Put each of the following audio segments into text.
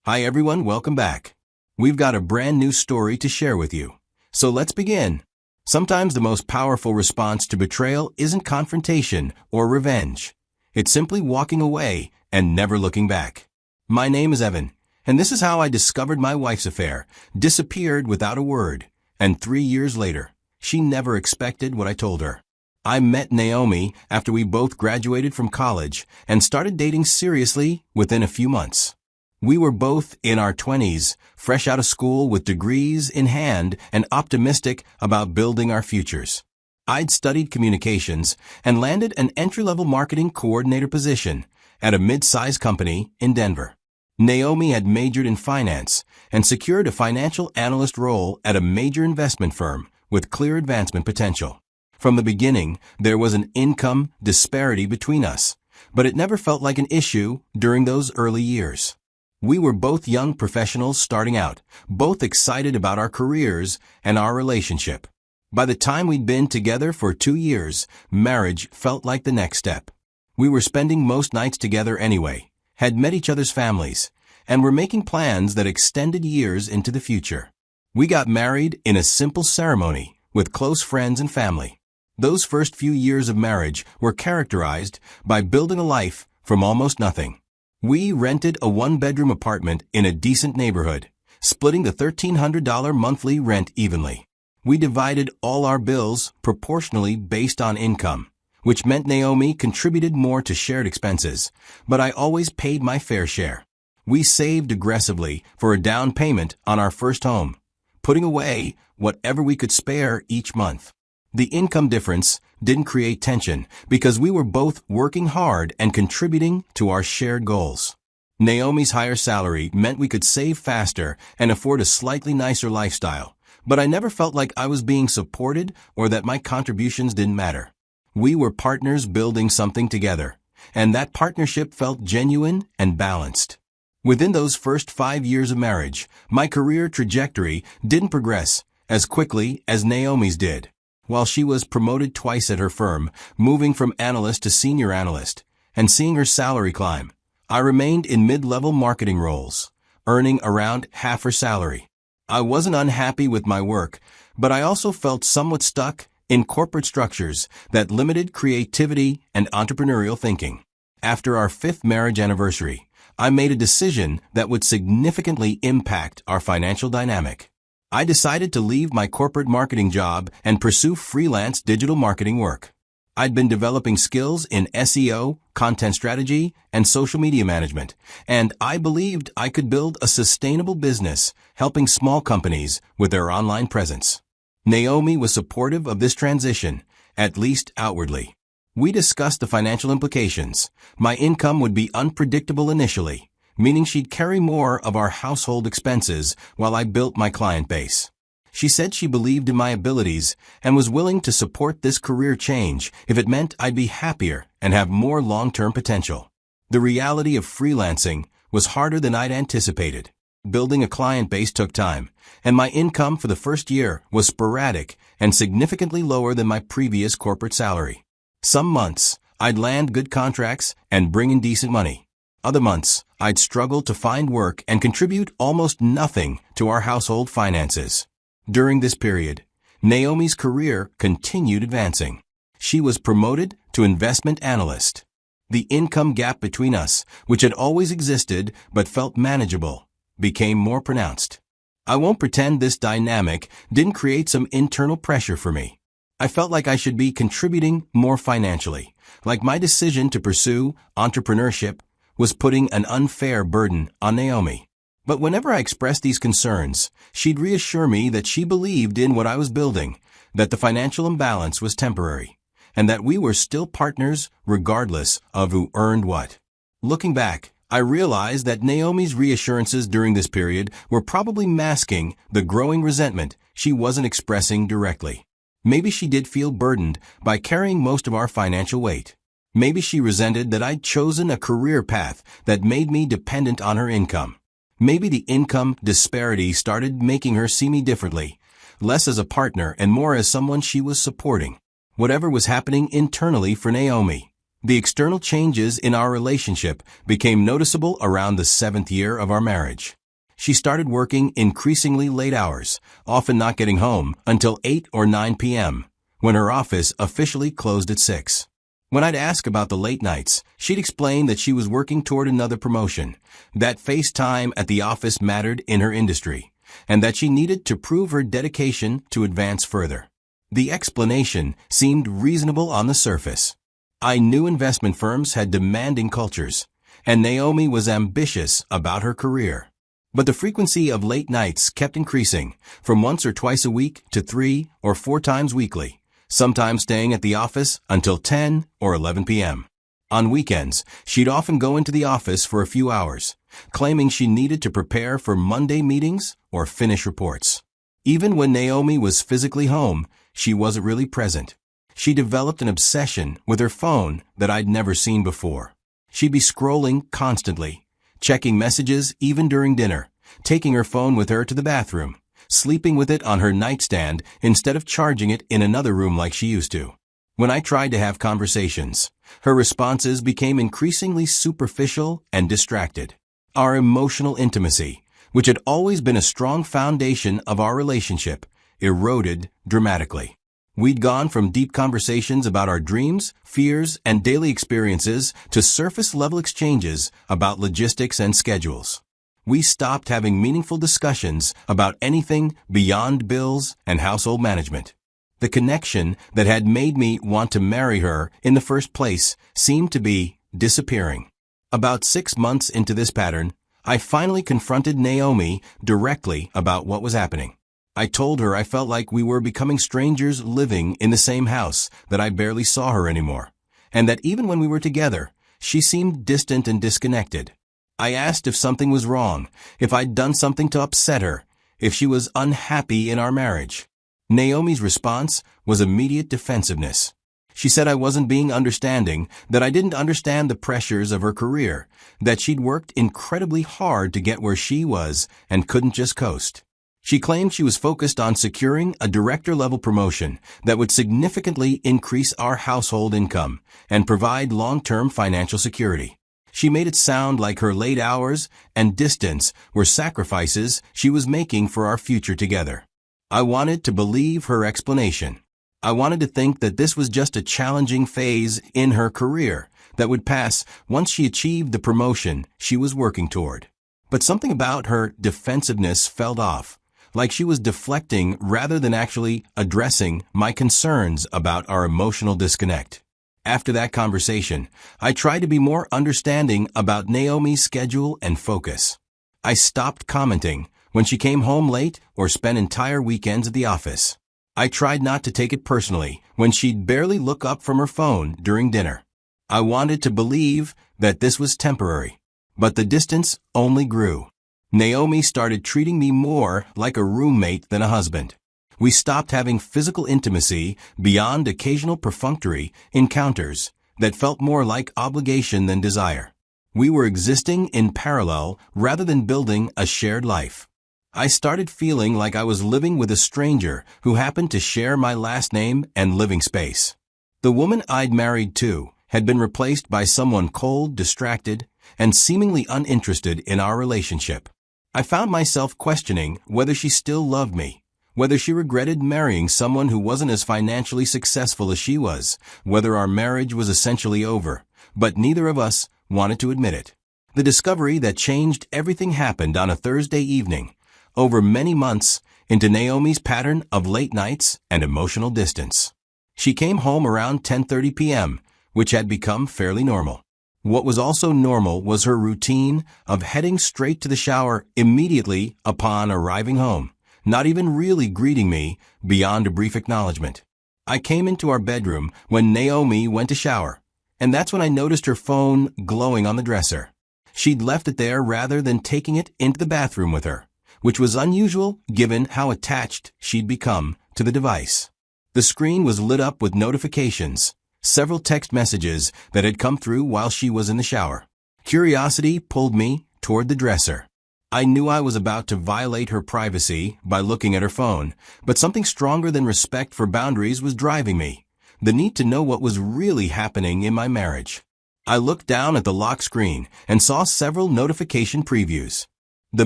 Hi everyone, welcome back. We've got a brand new story to share with you. So let's begin. Sometimes the most powerful response to betrayal isn't confrontation or revenge. It's simply walking away and never looking back. My name is Evan, and this is how I discovered my wife's affair, disappeared without a word, and 3 years later, she never expected what I told her. I met Naomi after we both graduated from college and started dating seriously within a few months. We were both in our 20s, fresh out of school with degrees in hand and optimistic about building our futures. I'd studied communications and landed an entry-level marketing coordinator position at a mid-sized company in Denver. Naomi had majored in finance and secured a financial analyst role at a major investment firm with clear advancement potential. From the beginning, there was an income disparity between us, but it never felt like an issue during those early years. We were both young professionals starting out, both excited about our careers and our relationship. By the time we'd been together for 2 years, marriage felt like the next step. We were spending most nights together anyway, had met each other's families, and were making plans that extended years into the future. We got married in a simple ceremony with close friends and family. Those first few years of marriage were characterized by building a life from almost nothing. We rented a 1-bedroom apartment in a decent neighborhood, splitting the $1,300 monthly rent evenly. We divided all our bills proportionally based on income, which meant Naomi contributed more to shared expenses, but I always paid my fair share. We saved aggressively for a down payment on our first home, putting away whatever we could spare each month. The income difference didn't create tension because we were both working hard and contributing to our shared goals. Naomi's higher salary meant we could save faster and afford a slightly nicer lifestyle, but I never felt like I was being supported or that my contributions didn't matter. We were partners building something together, and that partnership felt genuine and balanced. Within those first 5 years of marriage, my career trajectory didn't progress as quickly as Naomi's did. While she was promoted twice at her firm, moving from analyst to senior analyst, and seeing her salary climb, I remained in mid-level marketing roles, earning around half her salary. I wasn't unhappy with my work, but I also felt somewhat stuck in corporate structures that limited creativity and entrepreneurial thinking. After our 5th marriage anniversary, I made a decision that would significantly impact our financial dynamic. I decided to leave my corporate marketing job and pursue freelance digital marketing work. I'd been developing skills in SEO, content strategy, and social media management, and I believed I could build a sustainable business helping small companies with their online presence. Naomi was supportive of this transition, at least outwardly. We discussed the financial implications. My income would be unpredictable initially, meaning she'd carry more of our household expenses while I built my client base. She said she believed in my abilities and was willing to support this career change if it meant I'd be happier and have more long-term potential. The reality of freelancing was harder than I'd anticipated. Building a client base took time, and my income for the first year was sporadic and significantly lower than my previous corporate salary. Some months, I'd land good contracts and bring in decent money. Other months, I'd struggle to find work and contribute almost nothing to our household finances. During this period, Naomi's career continued advancing. She was promoted to investment analyst. The income gap between us, which had always existed but felt manageable, became more pronounced. I won't pretend this dynamic didn't create some internal pressure for me. I felt like I should be contributing more financially, like my decision to pursue entrepreneurship was putting an unfair burden on Naomi. But whenever I expressed these concerns, she'd reassure me that she believed in what I was building, that the financial imbalance was temporary, and that we were still partners regardless of who earned what. Looking back, I realized that Naomi's reassurances during this period were probably masking the growing resentment she wasn't expressing directly. Maybe she did feel burdened by carrying most of our financial weight. Maybe she resented that I'd chosen a career path that made me dependent on her income. Maybe the income disparity started making her see me differently, less as a partner and more as someone she was supporting. Whatever was happening internally for Naomi, The external changes in our relationship became noticeable around the 7th year of our marriage. She started working increasingly late hours, often not getting home until 8 or 9 p.m., when her office officially closed at 6. When I'd ask about the late nights, she'd explain that she was working toward another promotion, that face time at the office mattered in her industry, and that she needed to prove her dedication to advance further. The explanation seemed reasonable on the surface. I knew investment firms had demanding cultures, and Naomi was ambitious about her career. But the frequency of late nights kept increasing, from once or twice a week to 3 or 4 times weekly, sometimes staying at the office until 10 or 11 p.m. On weekends, she'd often go into the office for a few hours, claiming she needed to prepare for Monday meetings or finish reports. Even when Naomi was physically home, she wasn't really present. She developed an obsession with her phone that I'd never seen before. She'd be scrolling constantly, checking messages even during dinner, taking her phone with her to the bathroom, sleeping with it on her nightstand instead of charging it in another room like she used to. When I tried to have conversations, her responses became increasingly superficial and distracted. Our emotional intimacy, which had always been a strong foundation of our relationship, eroded dramatically. We'd gone from deep conversations about our dreams, fears, and daily experiences to surface-level exchanges about logistics and schedules. We stopped having meaningful discussions about anything beyond bills and household management. The connection that had made me want to marry her in the first place seemed to be disappearing. About 6 months into this pattern, I finally confronted Naomi directly about what was happening. I told her I felt like we were becoming strangers living in the same house, that I barely saw her anymore, and that even when we were together, she seemed distant and disconnected. I asked if something was wrong, if I'd done something to upset her, if she was unhappy in our marriage. Naomi's response was immediate defensiveness. She said I wasn't being understanding, that I didn't understand the pressures of her career, that she'd worked incredibly hard to get where she was and couldn't just coast. She claimed she was focused on securing a director-level promotion that would significantly increase our household income and provide long-term financial security. She made it sound like her late hours and distance were sacrifices she was making for our future together. I wanted to believe her explanation. I wanted to think that this was just a challenging phase in her career that would pass once she achieved the promotion she was working toward. But something about her defensiveness felt off, like she was deflecting rather than actually addressing my concerns about our emotional disconnect. After that conversation, I tried to be more understanding about Naomi's schedule and focus. I stopped commenting when she came home late or spent entire weekends at the office. I tried not to take it personally when she'd barely look up from her phone during dinner. I wanted to believe that this was temporary, but the distance only grew. Naomi started treating me more like a roommate than a husband. We stopped having physical intimacy beyond occasional perfunctory encounters that felt more like obligation than desire. We were existing in parallel rather than building a shared life. I started feeling like I was living with a stranger who happened to share my last name and living space. The woman I'd married to had been replaced by someone cold, distracted, and seemingly uninterested in our relationship. I found myself questioning whether she still loved me, whether she regretted marrying someone who wasn't as financially successful as she was, whether our marriage was essentially over, but neither of us wanted to admit it. The discovery that changed everything happened on a Thursday evening, over many months into Naomi's pattern of late nights and emotional distance. She came home around 10:30 p.m., which had become fairly normal. What was also normal was her routine of heading straight to the shower immediately upon arriving home, not even really greeting me beyond a brief acknowledgement. I came into our bedroom when Naomi went to shower, and that's when I noticed her phone glowing on the dresser. She'd left it there rather than taking it into the bathroom with her, which was unusual given how attached she'd become to the device. The screen was lit up with notifications, several text messages that had come through while she was in the shower. Curiosity pulled me toward the dresser. I knew I was about to violate her privacy by looking at her phone, but something stronger than respect for boundaries was driving me, the need to know what was really happening in my marriage. I looked down at the lock screen and saw several notification previews. The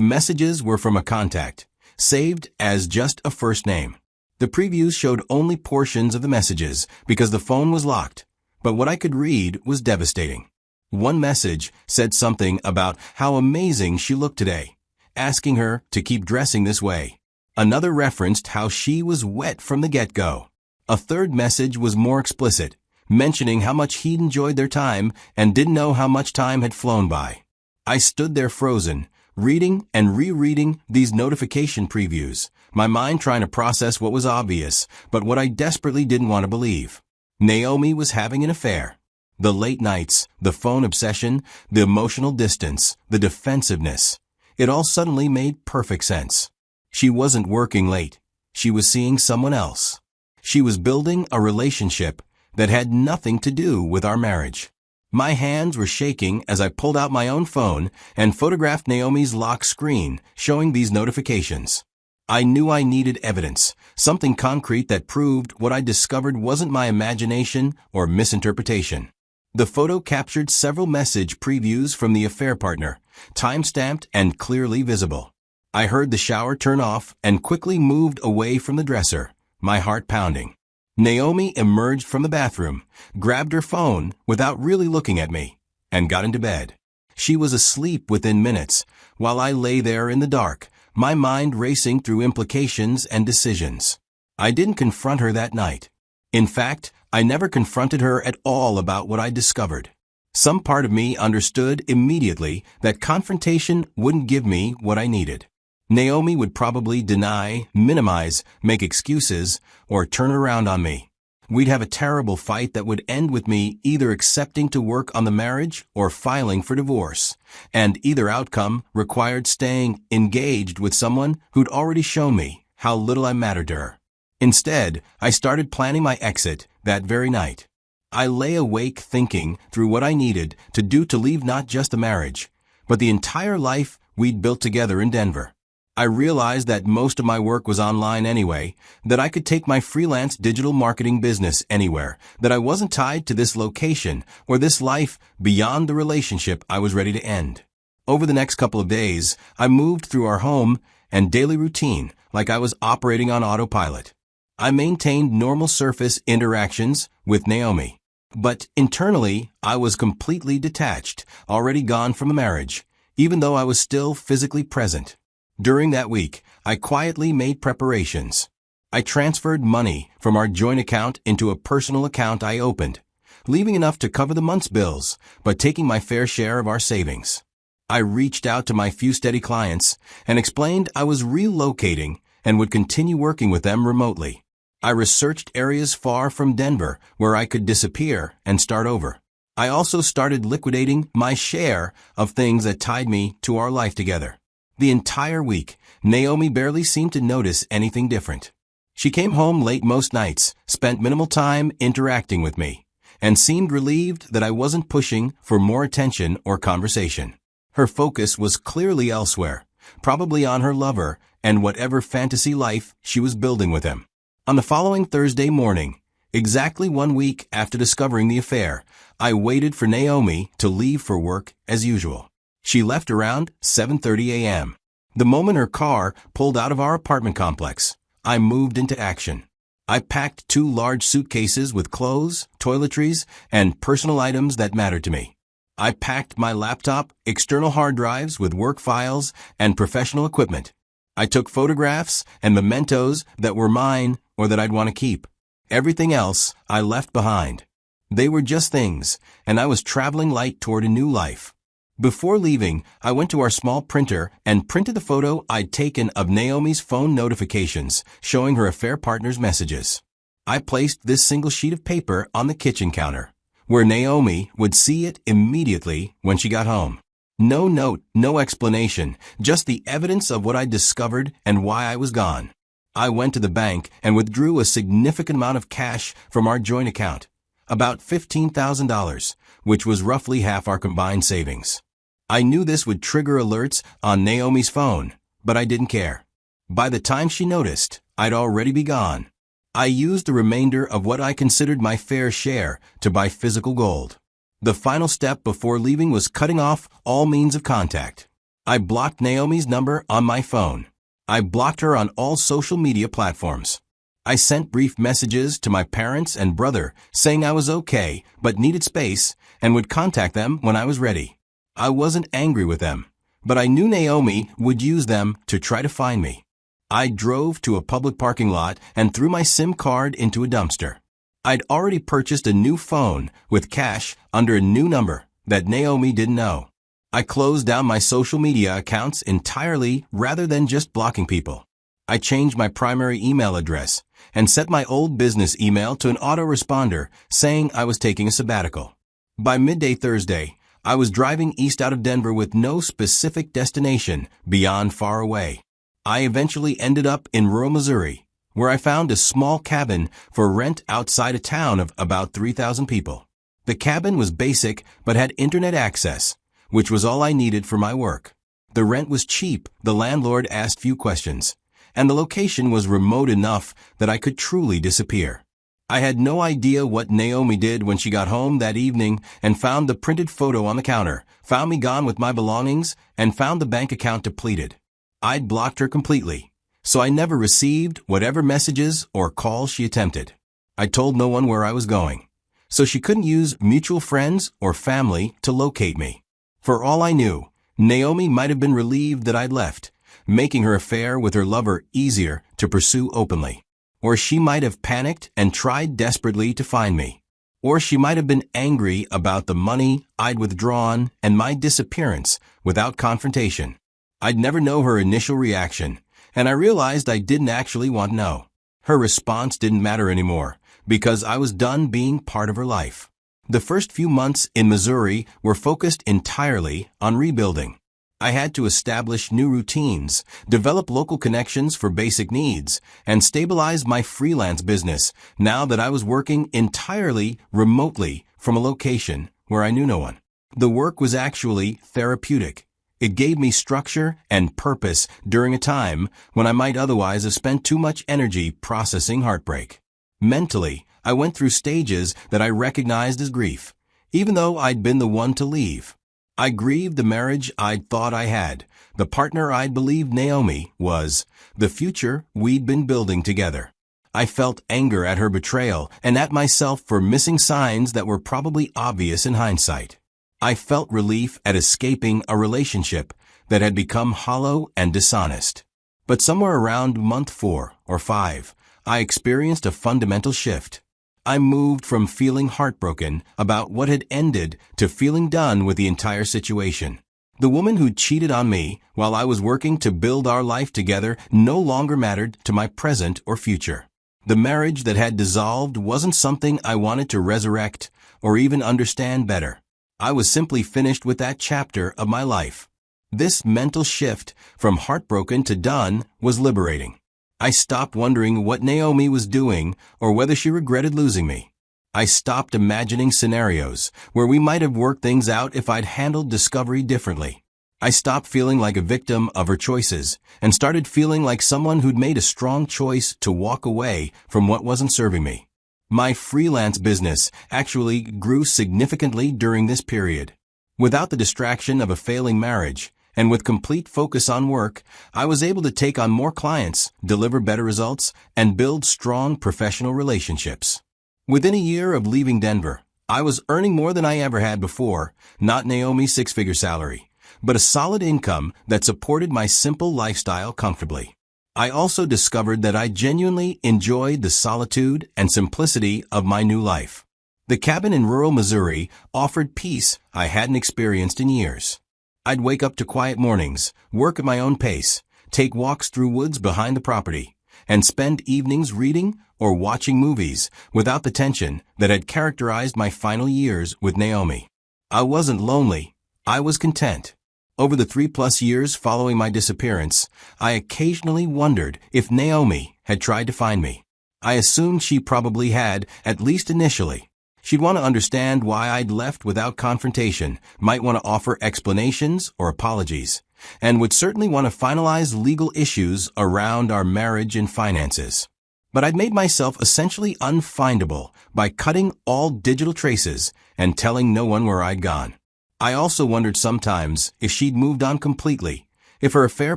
messages were from a contact, saved as just a first name. The previews showed only portions of the messages because the phone was locked, but what I could read was devastating. One message said something about how amazing she looked today, asking her to keep dressing this way. Another referenced how she was wet from the get-go. A third message was more explicit, mentioning how much he'd enjoyed their time and didn't know how much time had flown by. I stood there frozen, reading and rereading these notification previews, my mind trying to process what was obvious, but what I desperately didn't want to believe. Naomi was having an affair. The late nights, the phone obsession, the emotional distance, the defensiveness. It all suddenly made perfect sense. She wasn't working late. She was seeing someone else. She was building a relationship that had nothing to do with our marriage. My hands were shaking as I pulled out my own phone and photographed Naomi's lock screen, showing these notifications. I knew I needed evidence, something concrete that proved what I discovered wasn't my imagination or misinterpretation. The photo captured several message previews from the affair partner, time-stamped and clearly visible. I heard the shower turn off and quickly moved away from the dresser, my heart pounding. Naomi emerged from the bathroom, grabbed her phone without really looking at me, and got into bed. She was asleep within minutes, while I lay there in the dark, my mind racing through implications and decisions. I didn't confront her that night. In fact, I never confronted her at all about what I discovered. Some part of me understood immediately that confrontation wouldn't give me what I needed. Naomi would probably deny, minimize, make excuses, or turn around on me. We'd have a terrible fight that would end with me either accepting to work on the marriage or filing for divorce, and either outcome required staying engaged with someone who'd already shown me how little I mattered to her. Instead, I started planning my exit that very night. I lay awake thinking through what I needed to do to leave not just the marriage, but the entire life we'd built together in Denver. I realized that most of my work was online anyway, that I could take my freelance digital marketing business anywhere, that I wasn't tied to this location or this life beyond the relationship I was ready to end. Over the next couple of days, I moved through our home and daily routine like I was operating on autopilot. I maintained normal surface interactions with Naomi, but internally I was completely detached, already gone from a marriage, even though I was still physically present. During that week, I quietly made preparations. I transferred money from our joint account into a personal account I opened, leaving enough to cover the month's bills, but taking my fair share of our savings. I reached out to my few steady clients and explained I was relocating and would continue working with them remotely. I researched areas far from Denver where I could disappear and start over. I also started liquidating my share of things that tied me to our life together. The entire week, Naomi barely seemed to notice anything different. She came home late most nights, spent minimal time interacting with me, and seemed relieved that I wasn't pushing for more attention or conversation. Her focus was clearly elsewhere, probably on her lover and whatever fantasy life she was building with him. On the following Thursday morning, exactly 1 week after discovering the affair, I waited for Naomi to leave for work as usual. She left around 7:30 a.m. The moment her car pulled out of our apartment complex, I moved into action. I packed 2 large suitcases with clothes, toiletries, and personal items that mattered to me. I packed my laptop, external hard drives with work files, and professional equipment. I took photographs and mementos that were mine or that I'd want to keep. Everything else I left behind. They were just things, and I was traveling light toward a new life. Before leaving, I went to our small printer and printed the photo I'd taken of Naomi's phone notifications showing her affair partner's messages. I placed this single sheet of paper on the kitchen counter, where Naomi would see it immediately when she got home. No note, no explanation, just the evidence of what I'd discovered and why I was gone. I went to the bank and withdrew a significant amount of cash from our joint account, about $15,000, which was roughly half our combined savings. I knew this would trigger alerts on Naomi's phone, but I didn't care. By the time she noticed, I'd already be gone. I used the remainder of what I considered my fair share to buy physical gold. The final step before leaving was cutting off all means of contact. I blocked Naomi's number on my phone. I blocked her on all social media platforms. I sent brief messages to my parents and brother saying I was okay but needed space and would contact them when I was ready. I wasn't angry with them, but I knew Naomi would use them to try to find me. I drove to a public parking lot and threw my SIM card into a dumpster. I'd already purchased a new phone with cash under a new number that Naomi didn't know. I closed down my social media accounts entirely rather than just blocking people. I changed my primary email address and set my old business email to an autoresponder saying I was taking a sabbatical. By midday Thursday, I was driving east out of Denver with no specific destination beyond far away. I eventually ended up in rural Missouri, where I found a small cabin for rent outside a town of about 3,000 people. The cabin was basic but had internet access, which was all I needed for my work. The rent was cheap, the landlord asked few questions, and the location was remote enough that I could truly disappear. I had no idea what Naomi did when she got home that evening and found the printed photo on the counter, found me gone with my belongings, and found the bank account depleted. I'd blocked her completely, so I never received whatever messages or calls she attempted. I told no one where I was going, so she couldn't use mutual friends or family to locate me. For all I knew, Naomi might have been relieved that I'd left, making her affair with her lover easier to pursue openly. Or she might have panicked and tried desperately to find me. Or she might have been angry about the money I'd withdrawn and my disappearance without confrontation. I'd never know her initial reaction, and I realized I didn't actually want to know. Her response didn't matter anymore, because I was done being part of her life. The first few months in Missouri were focused entirely on rebuilding. I had to establish new routines, develop local connections for basic needs, and stabilize my freelance business now that I was working entirely remotely from a location where I knew no one. The work was actually therapeutic. It gave me structure and purpose during a time when I might otherwise have spent too much energy processing heartbreak. Mentally, I went through stages that I recognized as grief, even though I'd been the one to leave. I grieved the marriage I'd thought I had, the partner I'd believed Naomi was, the future we'd been building together. I felt anger at her betrayal and at myself for missing signs that were probably obvious in hindsight. I felt relief at escaping a relationship that had become hollow and dishonest. But somewhere around month 4 or 5, I experienced a fundamental shift. I moved from feeling heartbroken about what had ended to feeling done with the entire situation. The woman who cheated on me while I was working to build our life together no longer mattered to my present or future. The marriage that had dissolved wasn't something I wanted to resurrect or even understand better. I was simply finished with that chapter of my life. This mental shift from heartbroken to done was liberating. I stopped wondering what Naomi was doing or whether she regretted losing me. I stopped imagining scenarios where we might have worked things out if I'd handled discovery differently. I stopped feeling like a victim of her choices and started feeling like someone who'd made a strong choice to walk away from what wasn't serving me. My freelance business actually grew significantly during this period. Without the distraction of a failing marriage, and with complete focus on work, I was able to take on more clients, deliver better results, and build strong professional relationships. Within a year of leaving Denver, I was earning more than I ever had before, not Naomi's 6-figure salary, but a solid income that supported my simple lifestyle comfortably. I also discovered that I genuinely enjoyed the solitude and simplicity of my new life. The cabin in rural Missouri offered peace I hadn't experienced in years. I'd wake up to quiet mornings, work at my own pace, take walks through woods behind the property, and spend evenings reading or watching movies without the tension that had characterized my final years with Naomi. I wasn't lonely. I was content. Over the 3+ years following my disappearance, I occasionally wondered if Naomi had tried to find me. I assumed she probably had, at least initially. She'd want to understand why I'd left without confrontation, might want to offer explanations or apologies, and would certainly want to finalize legal issues around our marriage and finances. But I'd made myself essentially unfindable by cutting all digital traces and telling no one where I'd gone. I also wondered sometimes if she'd moved on completely, if her affair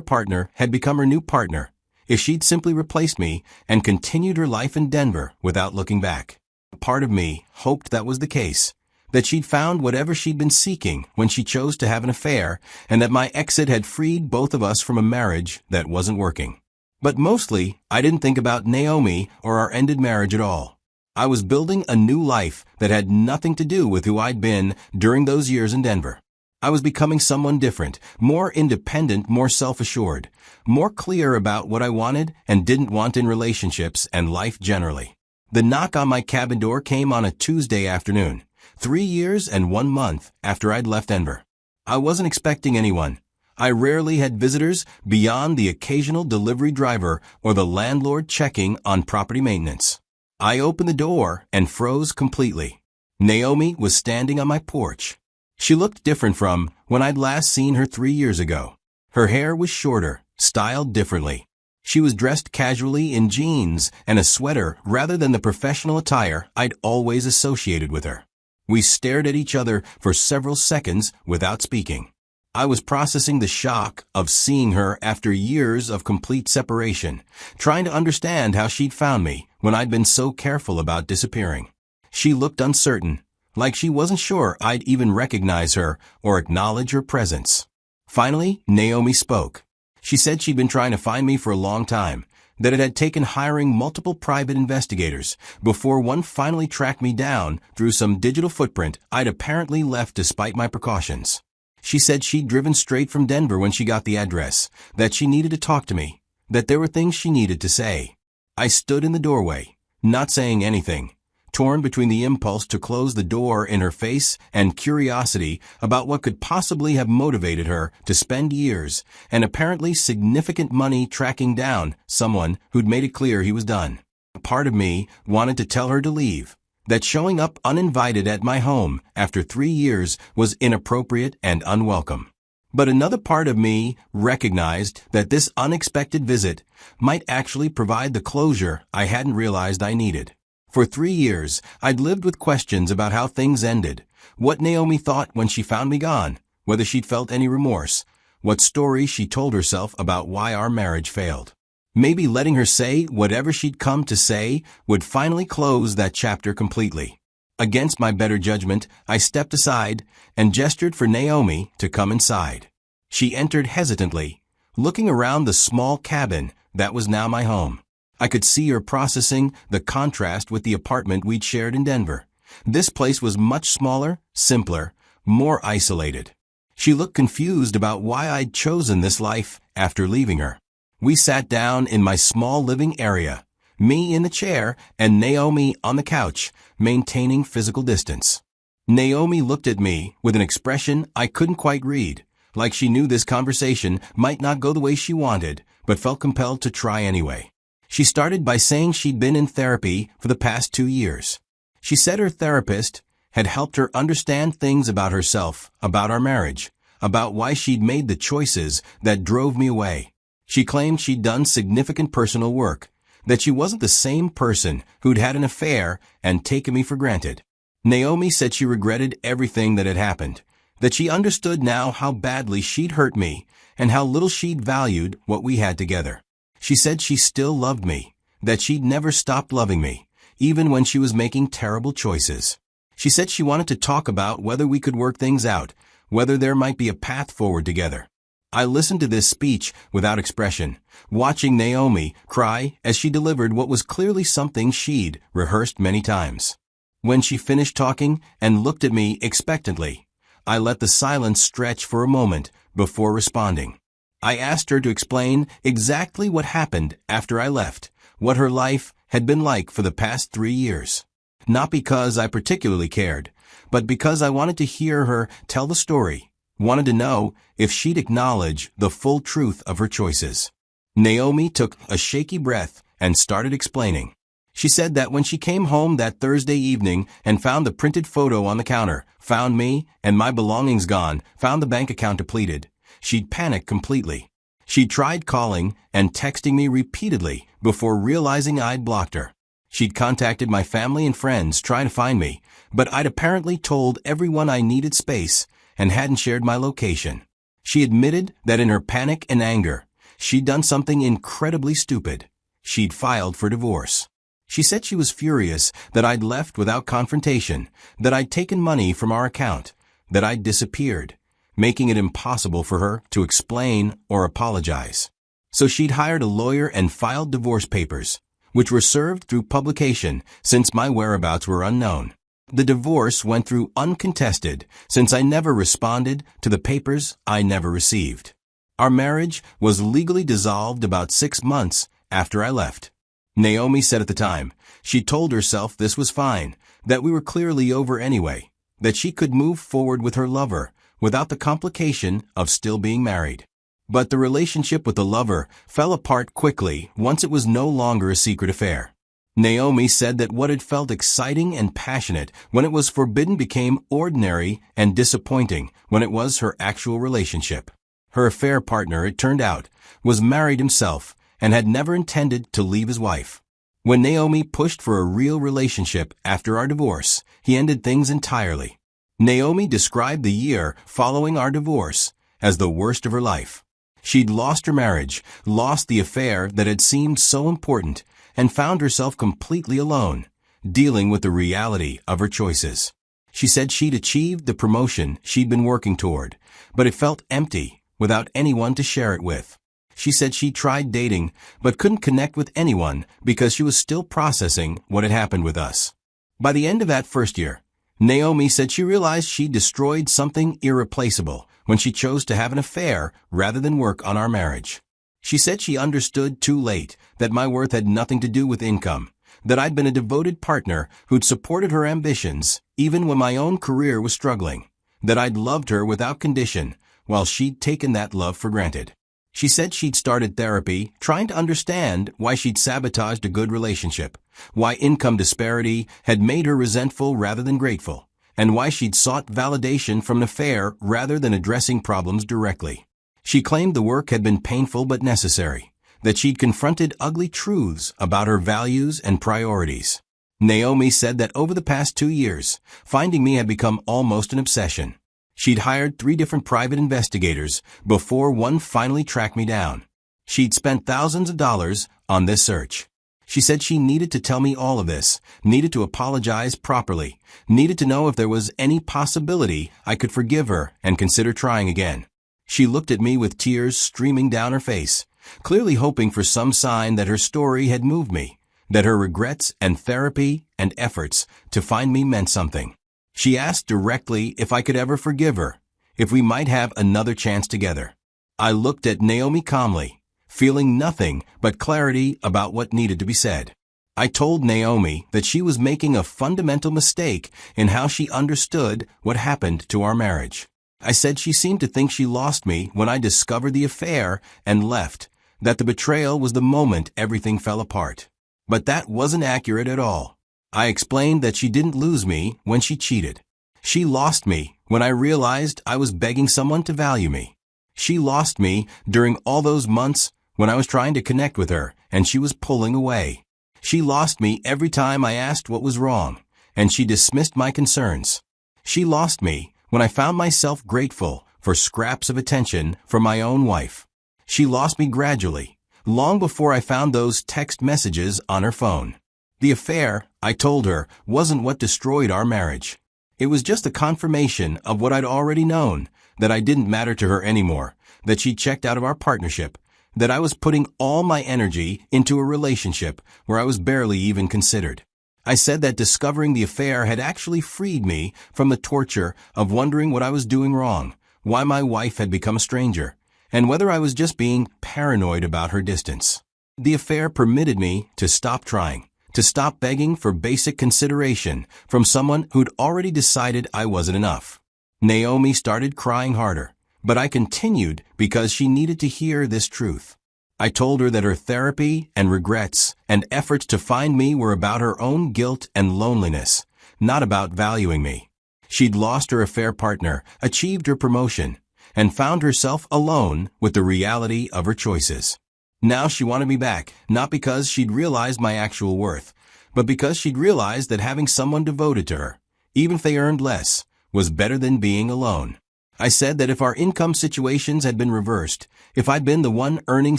partner had become her new partner, if she'd simply replaced me and continued her life in Denver without looking back. Part of me hoped that was the case, that she'd found whatever she'd been seeking when she chose to have an affair, and that my exit had freed both of us from a marriage that wasn't working. But mostly, I didn't think about Naomi or our ended marriage at all. I was building a new life that had nothing to do with who I'd been during those years in Denver. I was becoming someone different, more independent, more self-assured, more clear about what I wanted and didn't want in relationships and life generally. The knock on my cabin door came on a Tuesday afternoon, 3 years and 1 month after I'd left Denver. I wasn't expecting anyone. I rarely had visitors beyond the occasional delivery driver or the landlord checking on property maintenance. I opened the door and froze completely. Naomi was standing on my porch. She looked different from when I'd last seen her 3 years ago. Her hair was shorter, styled differently. She was dressed casually in jeans and a sweater rather than the professional attire I'd always associated with her. We stared at each other for several seconds without speaking. I was processing the shock of seeing her after years of complete separation, trying to understand how she'd found me when I'd been so careful about disappearing. She looked uncertain, like she wasn't sure I'd even recognize her or acknowledge her presence. Finally, Naomi spoke. She said she'd been trying to find me for a long time, that it had taken hiring multiple private investigators before one finally tracked me down through some digital footprint I'd apparently left despite my precautions. She said she'd driven straight from Denver when she got the address, that she needed to talk to me, that there were things she needed to say. I stood in the doorway, not saying anything, torn between the impulse to close the door in her face and curiosity about what could possibly have motivated her to spend years and apparently significant money tracking down someone who'd made it clear he was done. A part of me wanted to tell her to leave, that showing up uninvited at my home after 3 years was inappropriate and unwelcome. But another part of me recognized that this unexpected visit might actually provide the closure I hadn't realized I needed. For 3 years, I'd lived with questions about how things ended, what Naomi thought when she found me gone, whether she'd felt any remorse, what stories she told herself about why our marriage failed. Maybe letting her say whatever she'd come to say would finally close that chapter completely. Against my better judgment, I stepped aside and gestured for Naomi to come inside. She entered hesitantly, looking around the small cabin that was now my home. I could see her processing the contrast with the apartment we'd shared in Denver. This place was much smaller, simpler, more isolated. She looked confused about why I'd chosen this life after leaving her. We sat down in my small living area, me in the chair and Naomi on the couch, maintaining physical distance. Naomi looked at me with an expression I couldn't quite read, like she knew this conversation might not go the way she wanted, but felt compelled to try anyway. She started by saying she'd been in therapy for the past 2 years. She said her therapist had helped her understand things about herself, about our marriage, about why she'd made the choices that drove me away. She claimed she'd done significant personal work, that she wasn't the same person who'd had an affair and taken me for granted. Naomi said she regretted everything that had happened, that she understood now how badly she'd hurt me and how little she'd valued what we had together. She said she still loved me, that she'd never stopped loving me, even when she was making terrible choices. She said she wanted to talk about whether we could work things out, whether there might be a path forward together. I listened to this speech without expression, watching Naomi cry as she delivered what was clearly something she'd rehearsed many times. When she finished talking and looked at me expectantly, I let the silence stretch for a moment before responding. I asked her to explain exactly what happened after I left, what her life had been like for the past 3 years. Not because I particularly cared, but because I wanted to hear her tell the story, wanted to know if she'd acknowledge the full truth of her choices. Naomi took a shaky breath and started explaining. She said that when she came home that Thursday evening and found the printed photo on the counter, found me and my belongings gone, found the bank account depleted, she'd panicked completely. She tried calling and texting me repeatedly before realizing I'd blocked her. She'd contacted my family and friends trying to find me, but I'd apparently told everyone I needed space and hadn't shared my location. She admitted that in her panic and anger, she'd done something incredibly stupid. She'd filed for divorce. She said she was furious that I'd left without confrontation, that I'd taken money from our account, that I'd disappeared, making it impossible for her to explain or apologize. So she'd hired a lawyer and filed divorce papers, which were served through publication since my whereabouts were unknown. The divorce went through uncontested since I never responded to the papers I never received. Our marriage was legally dissolved about 6 months after I left. Naomi said at the time, she told herself this was fine, that we were clearly over anyway, that she could move forward with her lover without the complication of still being married. But the relationship with the lover fell apart quickly once it was no longer a secret affair. Naomi said that what had felt exciting and passionate when it was forbidden became ordinary and disappointing when it was her actual relationship. Her affair partner, it turned out, was married himself and had never intended to leave his wife. When Naomi pushed for a real relationship after our divorce, he ended things entirely. Naomi described the year following our divorce as the worst of her life. She'd lost her marriage, lost the affair that had seemed so important, and found herself completely alone, dealing with the reality of her choices. She said she'd achieved the promotion she'd been working toward, but it felt empty without anyone to share it with. She said she tried dating, but couldn't connect with anyone because she was still processing what had happened with us. By the end of that first year, Naomi said she realized she destroyed something irreplaceable when she chose to have an affair rather than work on our marriage. She said she understood too late that my worth had nothing to do with income, that I'd been a devoted partner who'd supported her ambitions even when my own career was struggling, that I'd loved her without condition while she'd taken that love for granted. She said she'd started therapy trying to understand why she'd sabotaged a good relationship, why income disparity had made her resentful rather than grateful, and why she'd sought validation from an affair rather than addressing problems directly. She claimed the work had been painful but necessary, that she'd confronted ugly truths about her values and priorities. Naomi said that over the past 2 years, finding me had become almost an obsession. She'd hired 3 different private investigators before one finally tracked me down. She'd spent thousands of dollars on this search. She said she needed to tell me all of this, needed to apologize properly, needed to know if there was any possibility I could forgive her and consider trying again. She looked at me with tears streaming down her face, clearly hoping for some sign that her story had moved me, that her regrets and therapy and efforts to find me meant something. She asked directly if I could ever forgive her, if we might have another chance together. I looked at Naomi calmly, feeling nothing but clarity about what needed to be said. I told Naomi that she was making a fundamental mistake in how she understood what happened to our marriage. I said she seemed to think she lost me when I discovered the affair and left, that the betrayal was the moment everything fell apart. But that wasn't accurate at all. I explained that she didn't lose me when she cheated. She lost me when I realized I was begging someone to value me. She lost me during all those months when I was trying to connect with her and she was pulling away. She lost me every time I asked what was wrong, and she dismissed my concerns. She lost me when I found myself grateful for scraps of attention from my own wife. She lost me gradually, long before I found those text messages on her phone. The affair, I told her, wasn't what destroyed our marriage. It was just a confirmation of what I'd already known, that I didn't matter to her anymore, that she'd checked out of our partnership, that I was putting all my energy into a relationship where I was barely even considered. I said that discovering the affair had actually freed me from the torture of wondering what I was doing wrong, why my wife had become a stranger, and whether I was just being paranoid about her distance. The affair permitted me to stop trying, to stop begging for basic consideration from someone who'd already decided I wasn't enough. Naomi started crying harder, but I continued because she needed to hear this truth. I told her that her therapy and regrets and efforts to find me were about her own guilt and loneliness, not about valuing me. She'd lost her affair partner, achieved her promotion, and found herself alone with the reality of her choices. Now she wanted me back, not because she'd realized my actual worth, but because she'd realized that having someone devoted to her, even if they earned less, was better than being alone. I said that if our income situations had been reversed, if I'd been the one earning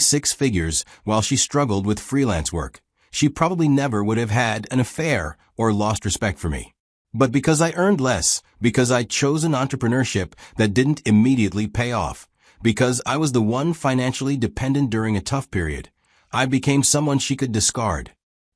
6 figures while she struggled with freelance work, she probably never would have had an affair or lost respect for me. But because I earned less, because I'd chosen entrepreneurship that didn't immediately pay off, because I was the one financially dependent during a tough period, I became someone she could discard.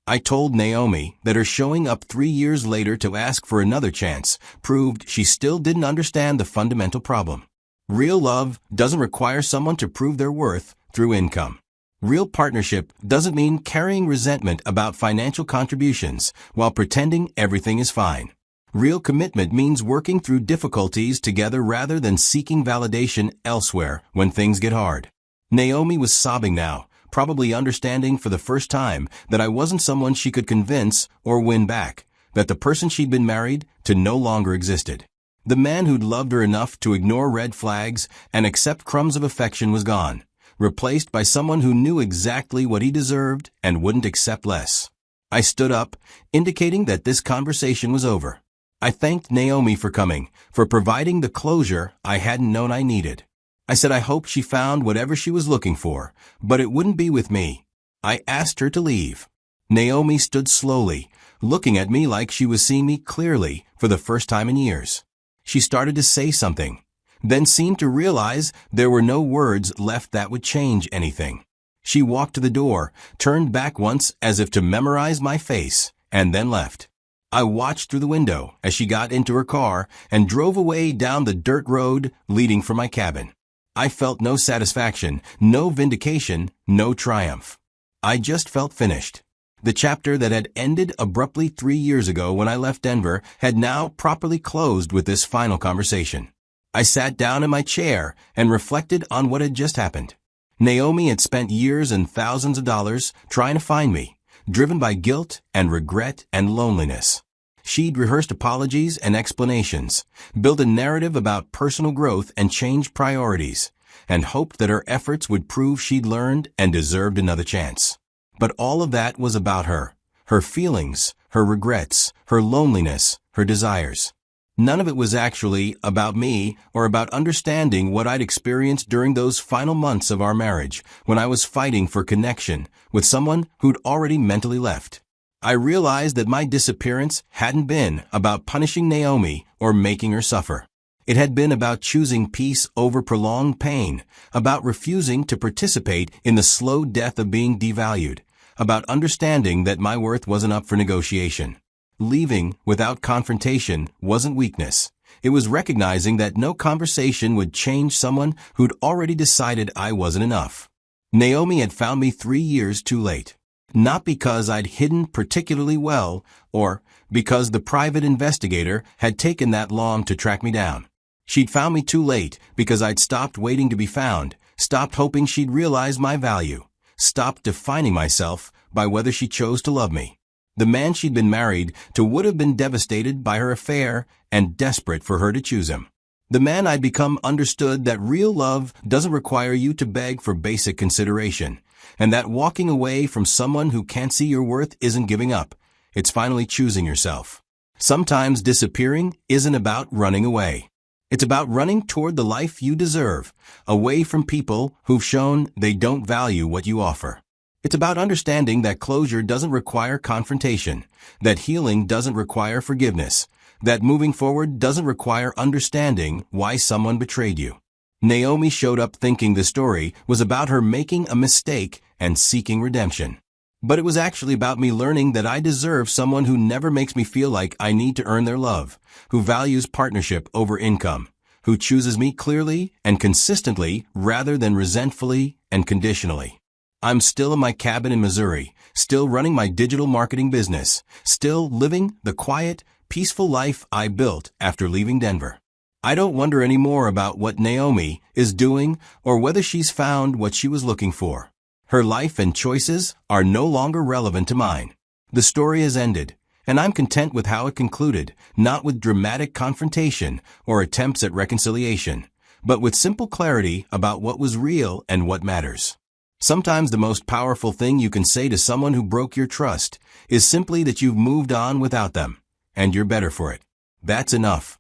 I told Naomi that her showing up 3 years later to ask for another chance proved she still didn't understand the fundamental problem. Real love doesn't require someone to prove their worth through income. Real partnership doesn't mean carrying resentment about financial contributions while pretending everything is fine. Real commitment means working through difficulties together rather than seeking validation elsewhere when things get hard. Naomi was sobbing now, probably understanding for the first time that I wasn't someone she could convince or win back, that the person she'd been married to no longer existed. The man who'd loved her enough to ignore red flags and accept crumbs of affection was gone, replaced by someone who knew exactly what he deserved and wouldn't accept less. I stood up, indicating that this conversation was over. I thanked Naomi for coming, for providing the closure I hadn't known I needed. I said I hoped she found whatever she was looking for, but it wouldn't be with me. I asked her to leave. Naomi stood slowly, looking at me like she was seeing me clearly for the first time in years. She started to say something, then seemed to realize there were no words left that would change anything. She walked to the door, turned back once as if to memorize my face, and then left. I watched through the window as she got into her car and drove away down the dirt road leading from my cabin. I felt no satisfaction, no vindication, no triumph. I just felt finished. The chapter that had ended abruptly 3 years ago when I left Denver had now properly closed with this final conversation. I sat down in my chair and reflected on what had just happened. Naomi had spent years and thousands of dollars trying to find me, driven by guilt and regret and loneliness. She'd rehearsed apologies and explanations, built a narrative about personal growth and changed priorities, and hoped that her efforts would prove she'd learned and deserved another chance. But all of that was about her feelings, her regrets, her loneliness, her desires. None of it was actually about me or about understanding what I'd experienced during those final months of our marriage when I was fighting for connection with someone who'd already mentally left. I realized that my disappearance hadn't been about punishing Naomi or making her suffer. It had been about choosing peace over prolonged pain, about refusing to participate in the slow death of being devalued, about understanding that my worth wasn't up for negotiation. Leaving without confrontation wasn't weakness. It was recognizing that no conversation would change someone who'd already decided I wasn't enough. Naomi had found me 3 years too late. Not because I'd hidden particularly well, or because the private investigator had taken that long to track me down. She'd found me too late because I'd stopped waiting to be found, stopped hoping she'd realize my value, stopped defining myself by whether she chose to love me. The man she'd been married to would have been devastated by her affair and desperate for her to choose him. The man I'd become understood that real love doesn't require you to beg for basic consideration, and that walking away from someone who can't see your worth isn't giving up. It's finally choosing yourself. Sometimes disappearing isn't about running away. It's about running toward the life you deserve, away from people who've shown they don't value what you offer. It's about understanding that closure doesn't require confrontation, that healing doesn't require forgiveness, that moving forward doesn't require understanding why someone betrayed you. Naomi showed up thinking the story was about her making a mistake and seeking redemption. But it was actually about me learning that I deserve someone who never makes me feel like I need to earn their love, who values partnership over income, who chooses me clearly and consistently rather than resentfully and conditionally. I'm still in my cabin in Missouri, still running my digital marketing business, still living the quiet, peaceful life I built after leaving Denver. I don't wonder anymore about what Naomi is doing or whether she's found what she was looking for. Her life and choices are no longer relevant to mine. The story has ended, and I'm content with how it concluded, not with dramatic confrontation or attempts at reconciliation, but with simple clarity about what was real and what matters. Sometimes the most powerful thing you can say to someone who broke your trust is simply that you've moved on without them, and you're better for it. That's enough.